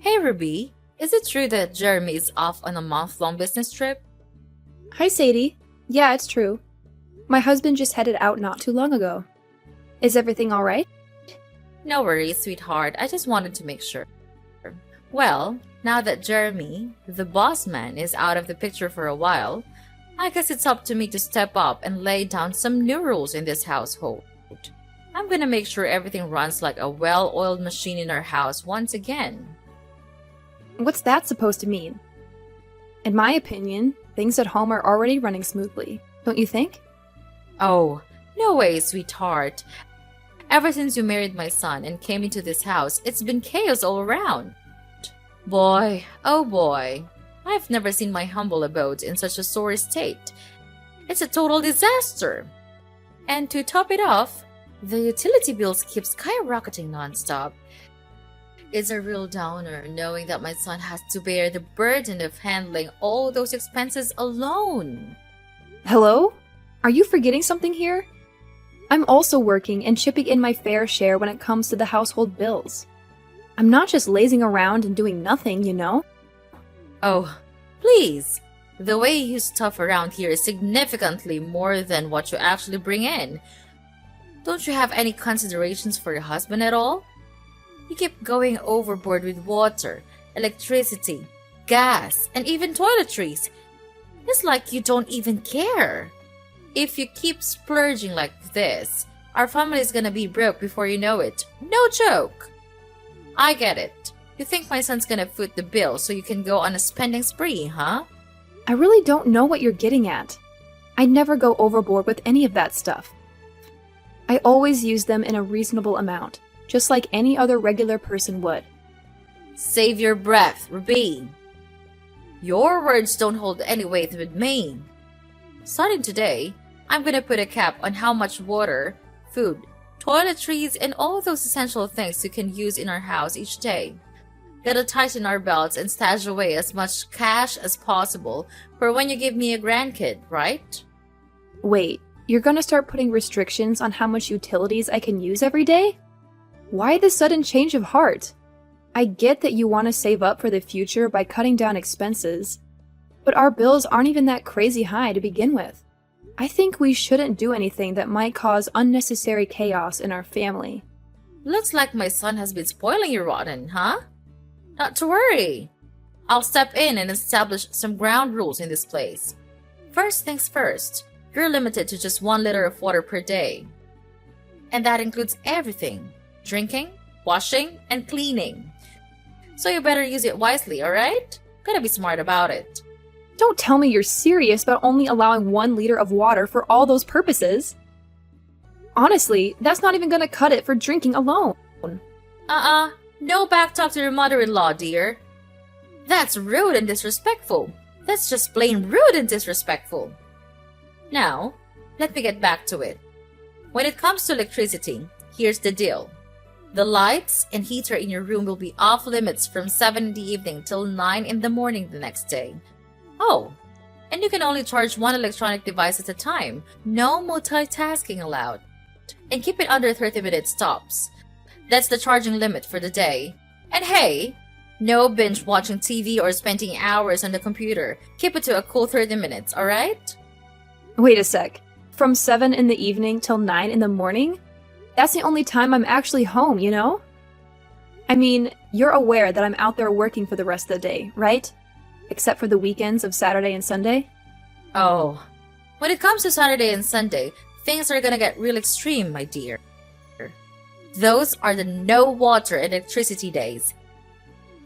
Hey Ruby, is it true that Jeremy is off on a month-long business trip? Hi, Sadie. Yeah, it's true. My husband just headed out not too long ago. Is everything all right? No worries, sweetheart. I just wanted to make sure. Well, now that Jeremy, the boss man, is out of the picture for a while, I guess it's up to me to step up and lay down some new rules in this household. I'm gonna make sure everything runs like a well-oiled machine in our house once again. What's that supposed to mean? In my opinion, things at home are already running smoothly, don't you think? Oh, no way, sweetheart. Ever since you married my son and came into this house, it's been chaos all around. Boy, oh boy, I've never seen my humble abode in such a sorry state. It's a total disaster. And to top it off, the utility bills keep skyrocketing nonstop. It's a real downer knowing that my son has to bear the burden of handling all those expenses alone. Hello? Are you forgetting something here? I'm also working and chipping in my fair share when it comes to the household bills. I'm not just lazing around and doing nothing, you know? Oh, please. The way you stuff around here is significantly more than what you actually bring in. Don't you have any considerations for your husband at all? You keep going overboard with water, electricity, gas, and even toiletries. It's like you don't even care. If you keep splurging like this, our family is gonna be broke before you know it. No joke. I get it. You think my son's gonna foot the bill so you can go on a spending spree, huh? I really don't know what you're getting at. I never go overboard with any of that stuff. I always use them in a reasonable amount, just like any other regular person would. Save your breath, Ruby. Your words don't hold any weight with me. Starting today, I'm gonna put a cap on how much water, food, toiletries, and all those essential things you can use in our house each day. Gotta tighten our belts and stash away as much cash as possible for when you give me a grandkid, right? Wait, you're gonna start putting restrictions on how much utilities I can use every day? Why the sudden change of heart? I get that you want to save up for the future by cutting down expenses, but our bills aren't even that crazy high to begin with. I think we shouldn't do anything that might cause unnecessary chaos in our family. Looks like my son has been spoiling you rotten, huh? Not to worry. I'll step in and establish some ground rules in this place. First things first, you're limited to just 1 liter of water per day. And that includes everything: drinking, washing, and cleaning. So you better use it wisely, alright? Gotta be smart about it. Don't tell me you're serious about only allowing 1 liter of water for all those purposes. Honestly, that's not even gonna cut it for drinking alone. No backtalk to your mother-in-law, dear. That's rude and disrespectful. That's just plain rude and disrespectful. Now, let me get back to it. When it comes to electricity, here's the deal. The lights and heater in your room will be off limits from 7 in the evening till 9 in the morning the next day. Oh, and you can only charge one electronic device at a time. No multitasking allowed. And keep it under 30-minute stops. That's the charging limit for the day. And hey, no binge watching TV or spending hours on the computer. Keep it to a cool 30 minutes, alright? Wait a sec. From 7 in the evening till 9 in the morning? That's the only time I'm actually home, you know? I mean, you're aware that I'm out there working for the rest of the day, right? Except for the weekends of Saturday and Sunday? Oh, when it comes to Saturday and Sunday, things are gonna get real extreme, my dear. Those are the no water and electricity days.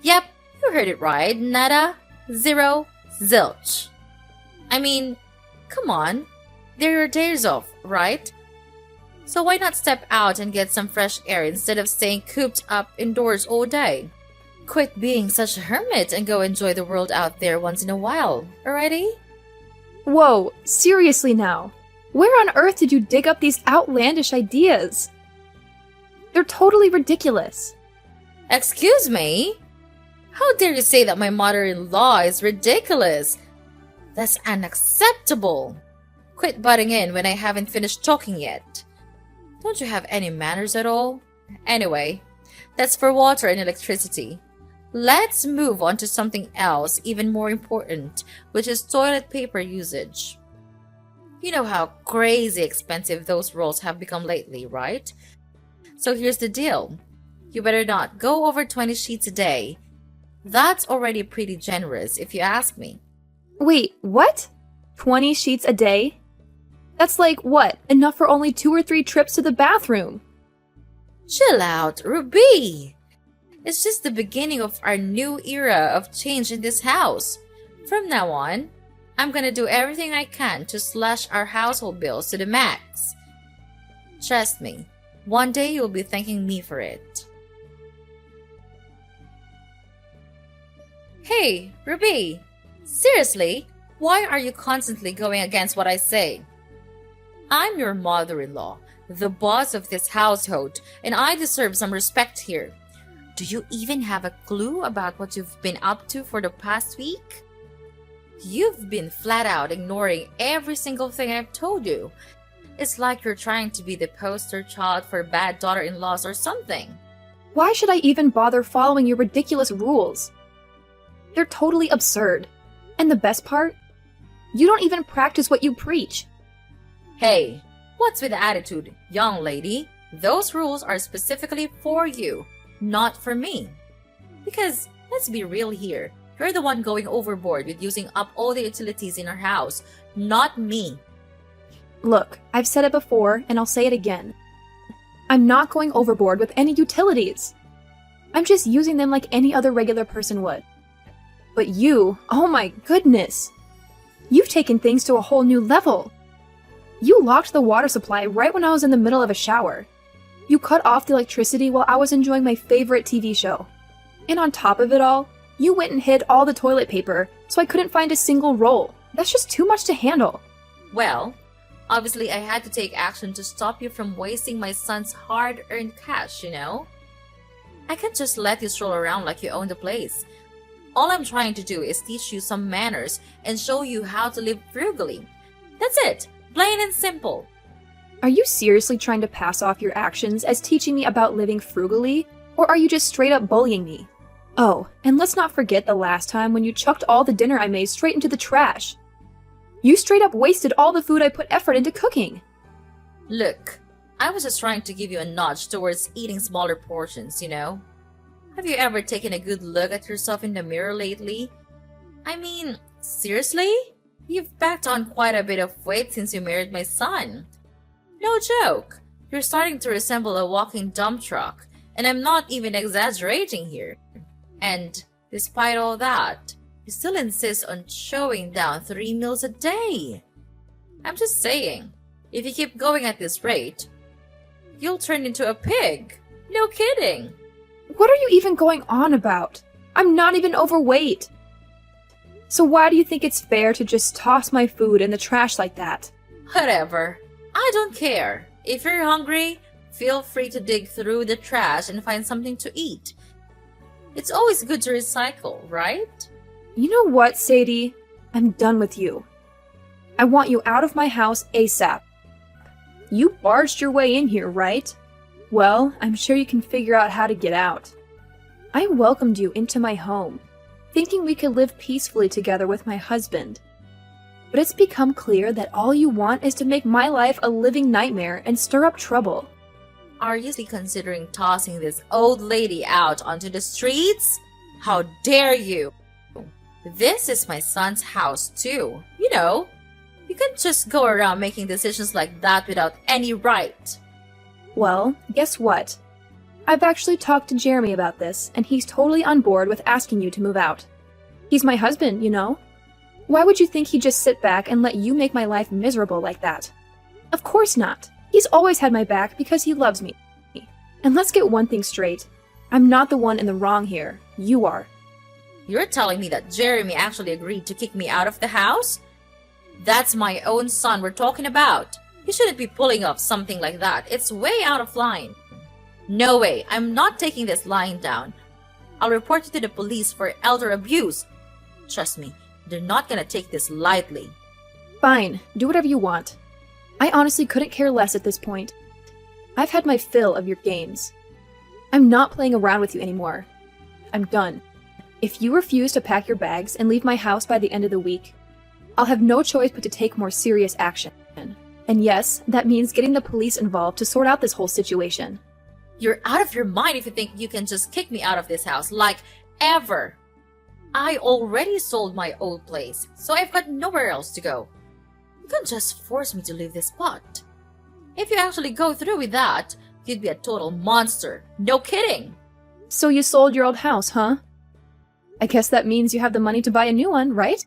Yep, you heard it right. Nada, zero, zilch. I mean, come on. They're your days off, right? So why not step out and get some fresh air instead of staying cooped up indoors all day? Quit being such a hermit and go enjoy the world out there once in a while, alrighty? Whoa, seriously now. Where on earth did you dig up these outlandish ideas? They're totally ridiculous. Excuse me? How dare you say that my mother-in-law is ridiculous? That's unacceptable. Quit butting in when I haven't finished talking yet. Don't you have any manners at all? Anyway, that's for water and electricity. Let's move on to something else even more important, which is toilet paper usage. You know how crazy expensive those rolls have become lately, right? So here's the deal. You better not go over 20 sheets a day. That's already pretty generous, if you ask me. Wait, what? 20 sheets a day? That's like, what, enough for only 2 or 3 trips to the bathroom? Chill out, Ruby! It's just the beginning of our new era of change in this house. From now on, I'm gonna do everything I can to slash our household bills to the max. Trust me, one day you'll be thanking me for it. Hey, Ruby! Seriously, why are you constantly going against what I say? I'm your mother-in-law, the boss of this household, and I deserve some respect here. Do you even have a clue about what you've been up to for the past week? You've been flat out ignoring every single thing I've told you. It's like you're trying to be the poster child for bad daughter-in-laws or something. Why should I even bother following your ridiculous rules? They're totally absurd. And the best part? You don't even practice what you preach. Hey, what's with the attitude, young lady? Those rules are specifically for you, not for me. Because, let's be real here, you're the one going overboard with using up all the utilities in our house, not me. Look, I've said it before, and I'll say it again. I'm not going overboard with any utilities. I'm just using them like any other regular person would. But you, oh my goodness! You've taken things to a whole new level. You locked the water supply right when I was in the middle of a shower. You cut off the electricity while I was enjoying my favorite TV show. And on top of it all, you went and hid all the toilet paper so I couldn't find a single roll. That's just too much to handle. Well, obviously I had to take action to stop you from wasting my son's hard-earned cash, you know? I can't just let you stroll around like you own the place. All I'm trying to do is teach you some manners and show you how to live frugally. That's it, plain and simple. Are you seriously trying to pass off your actions as teaching me about living frugally, or are you just straight up bullying me? Oh, and let's not forget the last time when you chucked all the dinner I made straight into the trash. You straight up wasted all the food I put effort into cooking. Look, I was just trying to give you a nudge towards eating smaller portions, you know? Have you ever taken a good look at yourself in the mirror lately? I mean, seriously? You've packed on quite a bit of weight since you married my son. No joke. You're starting to resemble a walking dump truck, and I'm not even exaggerating here. And despite all that, you still insist on chowing down 3 meals a day. I'm just saying, if you keep going at this rate, you'll turn into a pig. No kidding. What are you even going on about? I'm not even overweight. So why do you think it's fair to just toss my food in the trash like that? Whatever. I don't care. If you're hungry, feel free to dig through the trash and find something to eat. It's always good to recycle, right? You know what, Sadie? I'm done with you. I want you out of my house ASAP. You barged your way in here, right? Well, I'm sure you can figure out how to get out. I welcomed you into my home, thinking we could live peacefully together with my husband. But it's become clear that all you want is to make my life a living nightmare and stir up trouble. Are you considering tossing this old lady out onto the streets? How dare you! This is my son's house too. You know, you can't just go around making decisions like that without any right. Well, guess what? I've actually talked to Jeremy about this, and he's totally on board with asking you to move out. He's my husband, you know? Why would you think he'd just sit back and let you make my life miserable like that? Of course not. He's always had my back because he loves me. And let's get one thing straight. I'm not the one in the wrong here. You are. You're telling me that Jeremy actually agreed to kick me out of the house? That's my own son we're talking about. You shouldn't be pulling off something like that. It's way out of line. No way. I'm not taking this lying down. I'll report you to the police for elder abuse. Trust me, they're not gonna take this lightly. Fine. Do whatever you want. I honestly couldn't care less at this point. I've had my fill of your games. I'm not playing around with you anymore. I'm done. If you refuse to pack your bags and leave my house by the end of the week, I'll have no choice but to take more serious action. And yes, that means getting the police involved to sort out this whole situation. You're out of your mind if you think you can just kick me out of this house, like, ever. I already sold my old place, so I've got nowhere else to go. You can't just force me to leave this spot. If you actually go through with that, you'd be a total monster. No kidding. So you sold your old house, huh? I guess that means you have the money to buy a new one, right?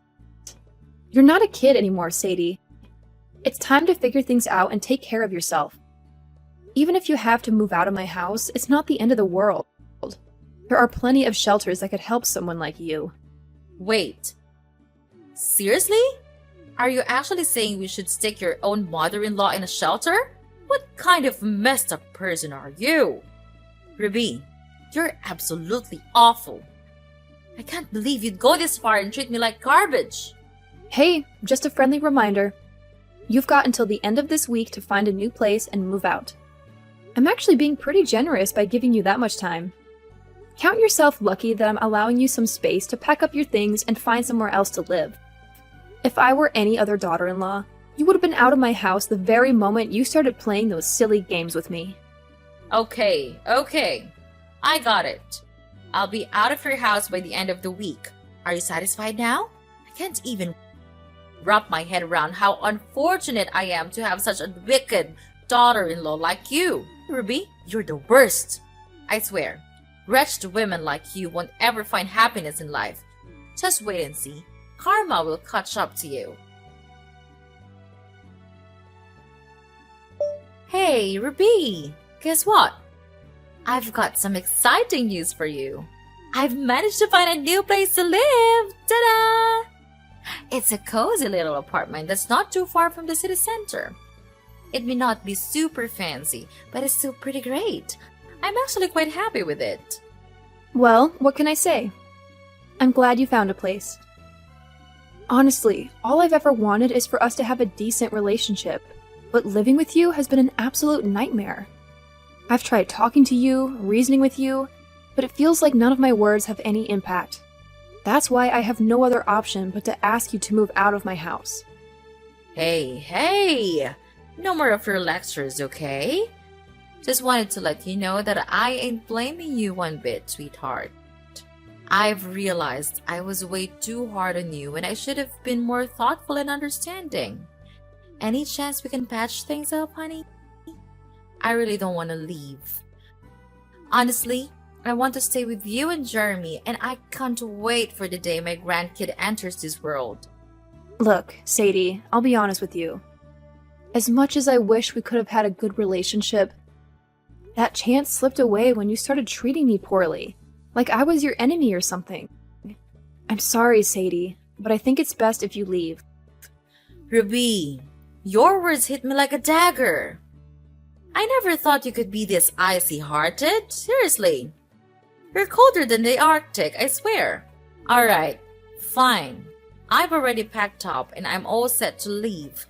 You're not a kid anymore, Sadie. It's time to figure things out and take care of yourself. Even if you have to move out of my house, it's not the end of the world. There are plenty of shelters that could help someone like you. Wait. Seriously? Are you actually saying we should stick your own mother-in-law in a shelter? What kind of messed up person are you? Ruby, you're absolutely awful. I can't believe you'd go this far and treat me like garbage. Hey, just a friendly reminder. You've got until the end of this week to find a new place and move out. I'm actually being pretty generous by giving you that much time. Count yourself lucky that I'm allowing you some space to pack up your things and find somewhere else to live. If I were any other daughter-in-law, you would have been out of my house the very moment you started playing those silly games with me. Okay. I got it. I'll be out of your house by the end of the week. Are you satisfied now? I can't even wrap my head around how unfortunate I am to have such a wicked daughter-in-law like you. Ruby, you're the worst. I swear, wretched women like you won't ever find happiness in life. Just wait and see. Karma will catch up to you. Hey, Ruby! Guess what? I've got some exciting news for you. I've managed to find a new place to live! Ta-da! It's a cozy little apartment that's not too far from the city center. It may not be super fancy, but it's still pretty great. I'm actually quite happy with it. Well, what can I say? I'm glad you found a place. Honestly, all I've ever wanted is for us to have a decent relationship, but living with you has been an absolute nightmare. I've tried talking to you, reasoning with you, but it feels like none of my words have any impact. That's why I have no other option but to ask you to move out of my house. Hey! No more of your lectures, okay? Just wanted to let you know that I ain't blaming you one bit, sweetheart. I've realized I was way too hard on you and I should have been more thoughtful and understanding. Any chance we can patch things up, honey? I really don't want to leave. Honestly, I want to stay with you and Jeremy, and I can't wait for the day my grandkid enters this world. Look, Sadie, I'll be honest with you. As much as I wish we could have had a good relationship, that chance slipped away when you started treating me poorly, like I was your enemy or something. I'm sorry, Sadie, but I think it's best if you leave. Ruby, your words hit me like a dagger. I never thought you could be this icy-hearted. Seriously. You're colder than the Arctic, I swear. Alright, fine. I've already packed up and I'm all set to leave.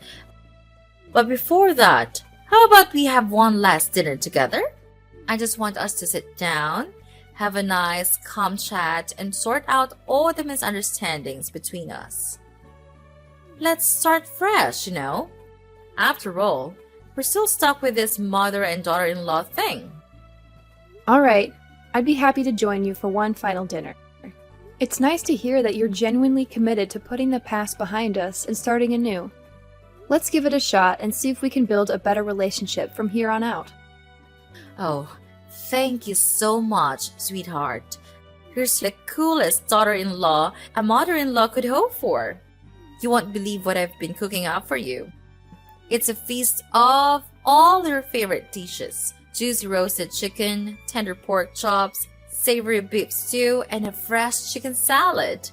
But before that, how about we have one last dinner together? I just want us to sit down, have a nice, calm chat, and sort out all the misunderstandings between us. Let's start fresh, you know? After all, we're still stuck with this mother and daughter-in-law thing. Alright, I'd be happy to join you for one final dinner. It's nice to hear that you're genuinely committed to putting the past behind us and starting anew. Let's give it a shot and see if we can build a better relationship from here on out. Oh, thank you so much, sweetheart. You're the coolest daughter-in-law a mother-in-law could hope for. You won't believe what I've been cooking up for you. It's a feast of all your favorite dishes. Juicy roasted chicken, tender pork chops, savory beef stew, and a fresh chicken salad.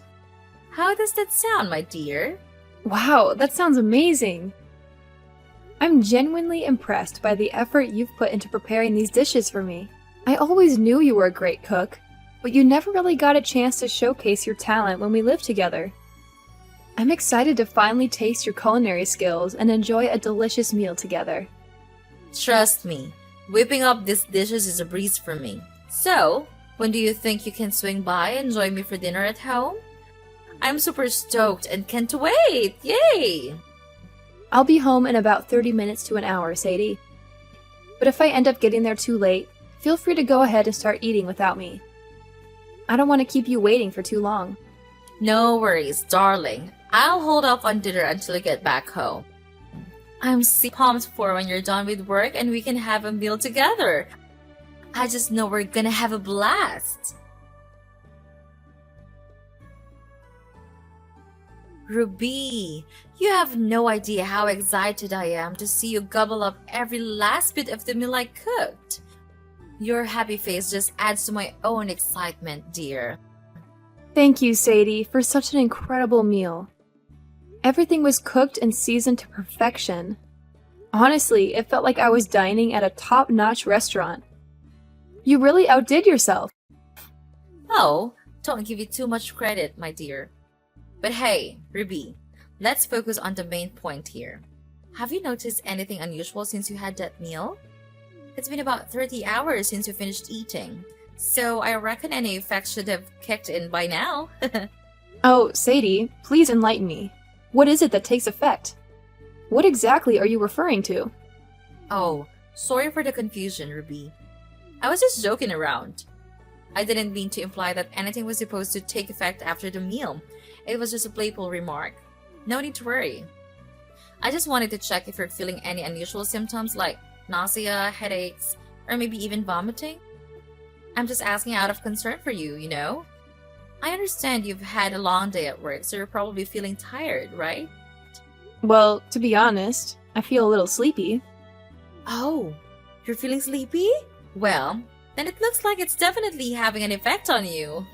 How does that sound, my dear? Wow, that sounds amazing! I'm genuinely impressed by the effort you've put into preparing these dishes for me. I always knew you were a great cook, but you never really got a chance to showcase your talent when we lived together. I'm excited to finally taste your culinary skills and enjoy a delicious meal together. Trust me, whipping up these dishes is a breeze for me. So, When do you think you can swing by and join me for dinner at home? I'm super stoked and can't wait! Yay! I'll be home in about 30 minutes to an hour, Sadie. But if I end up getting there too late, feel free to go ahead and start eating without me. I don't want to keep you waiting for too long. No worries, darling. I'll hold off on dinner until I get back home. I'm so pumped for when you're done with work and we can have a meal together. I just know we're gonna have a blast. Ruby, you have no idea how excited I am to see you gobble up every last bit of the meal I cooked. Your happy face just adds to my own excitement, dear. Thank you, Sadie, for such an incredible meal. Everything was cooked and seasoned to perfection. Honestly, it felt like I was dining at a top-notch restaurant. You really outdid yourself. Oh, don't give you too much credit, my dear. But hey, Ruby, let's focus on the main point here. Have you noticed anything unusual since you had that meal? It's been about 30 hours since you finished eating, so I reckon any effects should have kicked in by now. Oh, Sadie, please enlighten me. What is it that takes effect? What exactly are you referring to? Oh, sorry for the confusion, Ruby. I was just joking around. I didn't mean to imply that anything was supposed to take effect after the meal. It was just a playful remark. No need to worry. I just wanted to check if you're feeling any unusual symptoms like nausea, headaches, or maybe even vomiting. I'm just asking out of concern for you, you know? I understand you've had a long day at work, so you're probably feeling tired, right? Well, to be honest, I feel a little sleepy. Oh, you're feeling sleepy? Well, then it looks like it's definitely having an effect on you.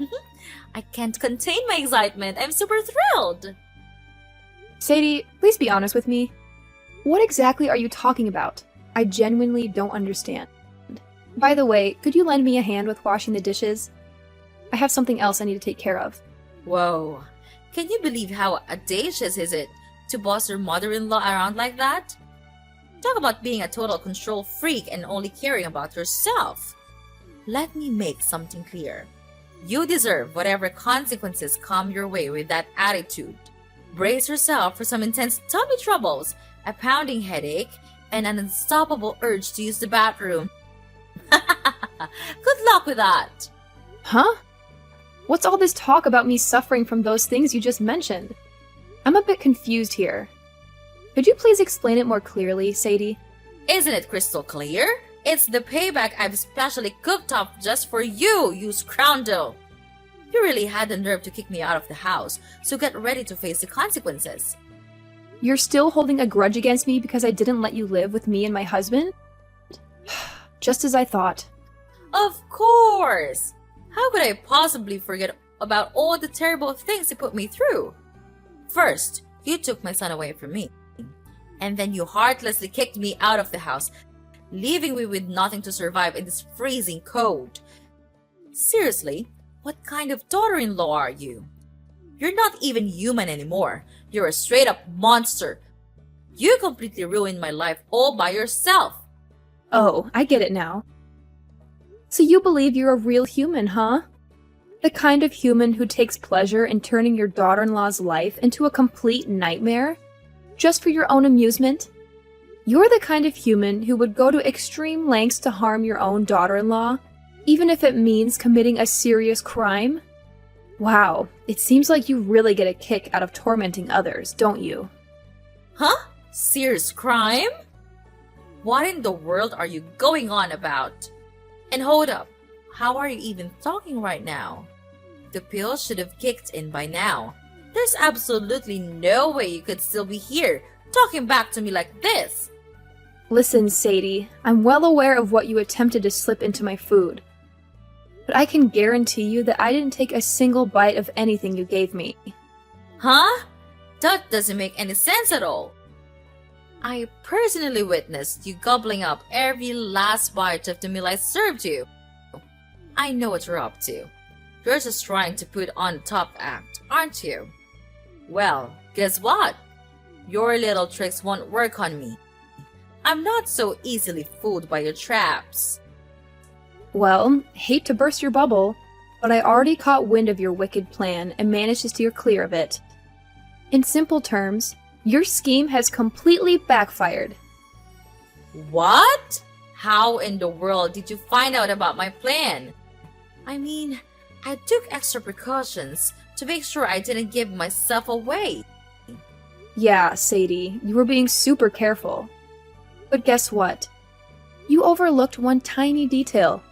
I can't contain my excitement. I'm super thrilled. Sadie, please be honest with me. What exactly are you talking about? I genuinely don't understand. By the way, could you lend me a hand with washing the dishes? I have something else I need to take care of. Whoa. Can you believe how audacious is it to boss your mother-in-law around like that? Talk about being a total control freak and only caring about yourself. Let me make something clear. You deserve whatever consequences come your way with that attitude. Brace yourself for some intense tummy troubles, a pounding headache, and an unstoppable urge to use the bathroom. Good luck with that! Huh? What's all this talk about me suffering from those things you just mentioned? I'm a bit confused here. Could you please explain it more clearly, Sadie? Isn't it crystal clear? It's the payback I've specially cooked up just for you, you scoundrel! You really had the nerve to kick me out of the house, so get ready to face the consequences. You're still holding a grudge against me because I didn't let you live with me and my husband? Just as I thought. Of course! How could I possibly forget about all the terrible things you put me through? First, you took my son away from me. And then you heartlessly kicked me out of the house, leaving me with nothing to survive in this freezing cold. Seriously, what kind of daughter-in-law are you? You're not even human anymore. You're a straight-up monster. You completely ruined my life all by yourself. Oh, I get it now. So you believe you're a real human, huh? The kind of human who takes pleasure in turning your daughter-in-law's life into a complete nightmare? Just for your own amusement? You're the kind of human who would go to extreme lengths to harm your own daughter-in-law, even if it means committing a serious crime? Wow, it seems like you really get a kick out of tormenting others, don't you? Huh? Serious crime? What in the world are you going on about? And hold up, how are you even talking right now? The pill should have kicked in by now. There's absolutely no way you could still be here, talking back to me like this. Listen, Sadie, I'm well aware of what you attempted to slip into my food. But I can guarantee you that I didn't take a single bite of anything you gave me. Huh? That doesn't make any sense at all. I personally witnessed you gobbling up every last bite of the meal I served you. I know what you're up to. You're just trying to put on the top act, aren't you? Well, guess what? Your little tricks won't work on me. I'm not so easily fooled by your traps. Well, hate to burst your bubble, but I already caught wind of your wicked plan and managed to steer clear of it. In simple terms, your scheme has completely backfired. What? How in the world did you find out about my plan? I mean, I took extra precautions to make sure I didn't give myself away. Yeah, Sadie, you were being super careful. But guess what? You overlooked one tiny detail.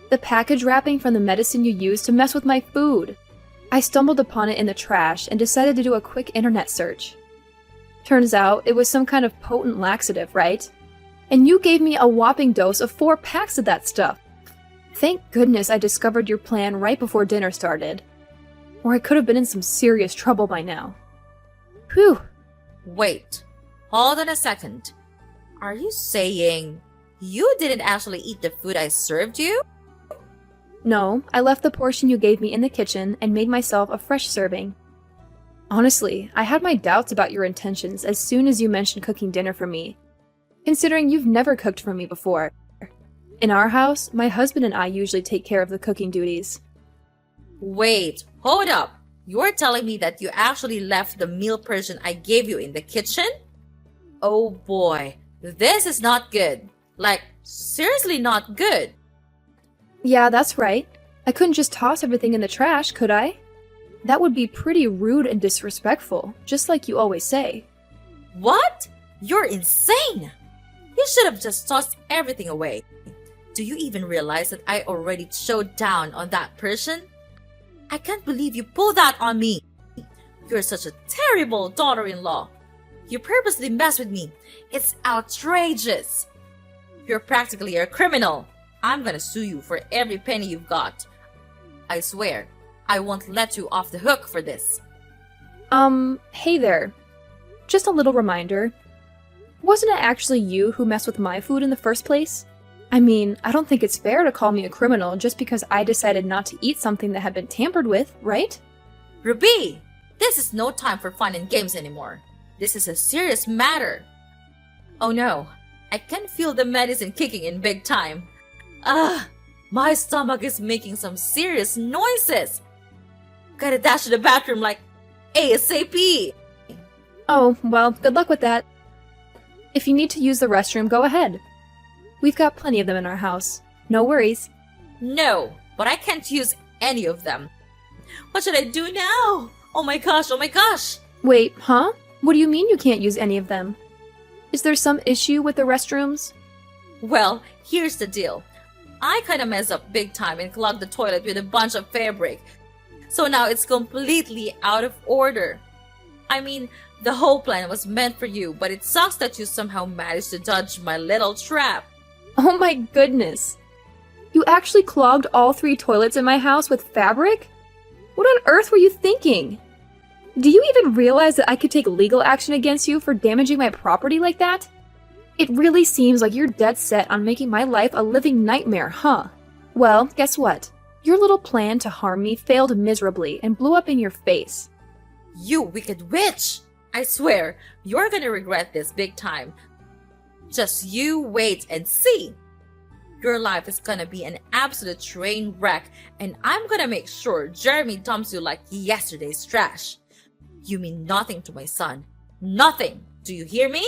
The package wrapping from the medicine you used to mess with my food. I stumbled upon it in the trash and decided to do a quick internet search. Turns out it was some kind of potent laxative, right? And you gave me a whopping dose of 4 packs of that stuff. Thank goodness I discovered your plan right before dinner started. Or I could have been in some serious trouble by now. Whew. Wait, hold on a second. Are you saying you didn't actually eat the food I served you? No, I left the portion you gave me in the kitchen and made myself a fresh serving. Honestly, I had my doubts about your intentions as soon as you mentioned cooking dinner for me, considering you've never cooked for me before. In our house, my husband and I usually take care of the cooking duties. Wait, hold up. You're telling me that you actually left the meal portion I gave you in the kitchen? Oh boy, this is not good. Like, seriously not good. Yeah, that's right. I couldn't just toss everything in the trash, could I? That would be pretty rude and disrespectful, just like you always say. What? You're insane! You should have just tossed everything away. Do you even realize that I already showed down on that person? I can't believe you pulled that on me. You're such a terrible daughter-in-law. You purposely mess with me. It's outrageous. You're practically a criminal. I'm gonna sue you for every penny you've got. I swear, I won't let you off the hook for this. Hey there. Just a little reminder. Wasn't it actually you who messed with my food in the first place? I mean, I don't think it's fair to call me a criminal just because I decided not to eat something that had been tampered with, right? Ruby, this is no time for fun and games anymore. This is a serious matter. Oh no, I can feel the medicine kicking in big time. My stomach is making some serious noises. Gotta dash to the bathroom like ASAP. Oh, well, good luck with that. If you need to use the restroom, go ahead. We've got plenty of them in our house. No worries. No, but I can't use any of them. What should I do now? Oh my gosh, oh my gosh. Wait, huh? What do you mean you can't use any of them? Is there some issue with the restrooms? Well, here's the deal. I kinda messed up big time and clogged the toilet with a bunch of fabric. So now it's completely out of order. I mean, the whole plan was meant for you, but it sucks that you somehow managed to dodge my little trap. Oh my goodness. You actually clogged all 3 toilets in my house with fabric? What on earth were you thinking? Do you even realize that I could take legal action against you for damaging my property like that? It really seems like you're dead set on making my life a living nightmare, huh? Well, guess what? Your little plan to harm me failed miserably and blew up in your face. You wicked witch! I swear, you're gonna regret this big time. Just you wait and see. Your life is gonna be an absolute train wreck, and I'm gonna make sure Jeremy dumps you like yesterday's trash. You mean nothing to my son. Nothing! Do you hear me?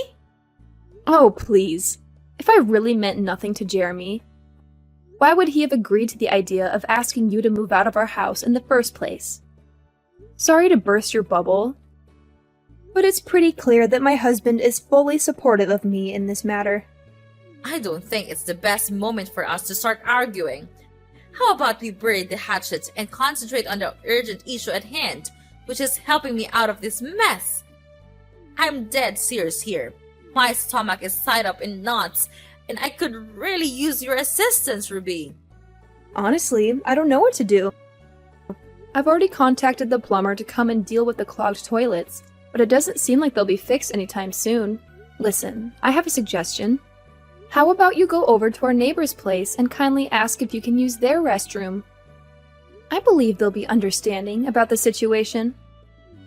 Oh, please. If I really meant nothing to Jeremy, why would he have agreed to the idea of asking you to move out of our house in the first place? Sorry to burst your bubble, but it's pretty clear that my husband is fully supportive of me in this matter. I don't think it's the best moment for us to start arguing. How about we bury the hatchet and concentrate on the urgent issue at hand, which is helping me out of this mess? I'm dead serious here. My stomach is tied up in knots, and I could really use your assistance, Ruby. Honestly, I don't know what to do. I've already contacted the plumber to come and deal with the clogged toilets, but it doesn't seem like they'll be fixed anytime soon. Listen, I have a suggestion. How about you go over to our neighbor's place and kindly ask if you can use their restroom? I believe they'll be understanding about the situation.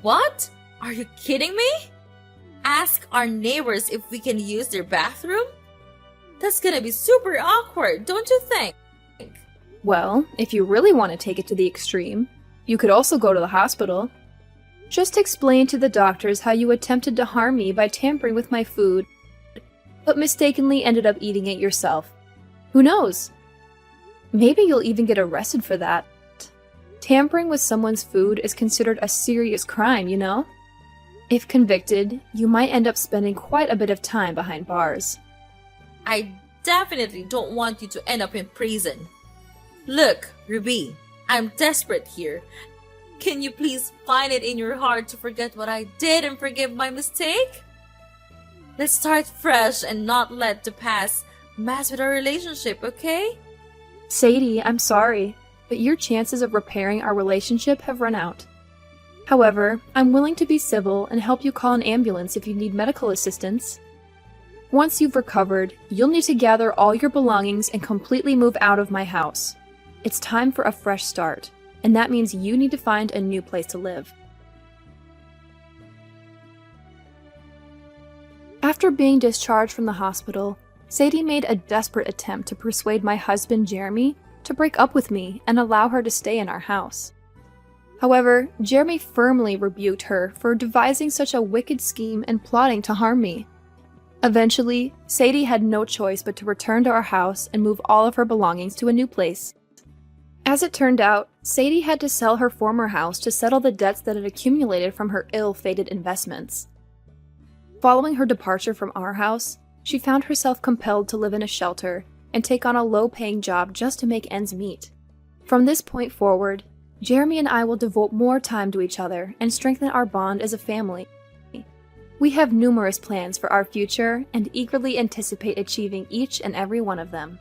What? Are you kidding me? Ask our neighbors if we can use their bathroom? That's gonna be super awkward, don't you think? Well, if you really want to take it to the extreme, you could also go to the hospital. Just explain to the doctors how you attempted to harm me by tampering with my food, but mistakenly ended up eating it yourself. Who knows? Maybe you'll even get arrested for that. Tampering with someone's food is considered a serious crime, you know? If convicted, you might end up spending quite a bit of time behind bars. I definitely don't want you to end up in prison. Look, Ruby, I'm desperate here. Can you please find it in your heart to forget what I did and forgive my mistake? Let's start fresh and not let the past mess with our relationship, okay? Sadie, I'm sorry, but your chances of repairing our relationship have run out. However, I'm willing to be civil and help you call an ambulance if you need medical assistance. Once you've recovered, you'll need to gather all your belongings and completely move out of my house. It's time for a fresh start, and that means you need to find a new place to live. After being discharged from the hospital, Sadie made a desperate attempt to persuade my husband Jeremy to break up with me and allow her to stay in our house. However, Jeremy firmly rebuked her for devising such a wicked scheme and plotting to harm me. Eventually, Sadie had no choice but to return to our house and move all of her belongings to a new place. As it turned out, Sadie had to sell her former house to settle the debts that had accumulated from her ill-fated investments. Following her departure from our house, she found herself compelled to live in a shelter and take on a low-paying job just to make ends meet. From this point forward, Jeremy and I will devote more time to each other and strengthen our bond as a family. We have numerous plans for our future and eagerly anticipate achieving each and every one of them.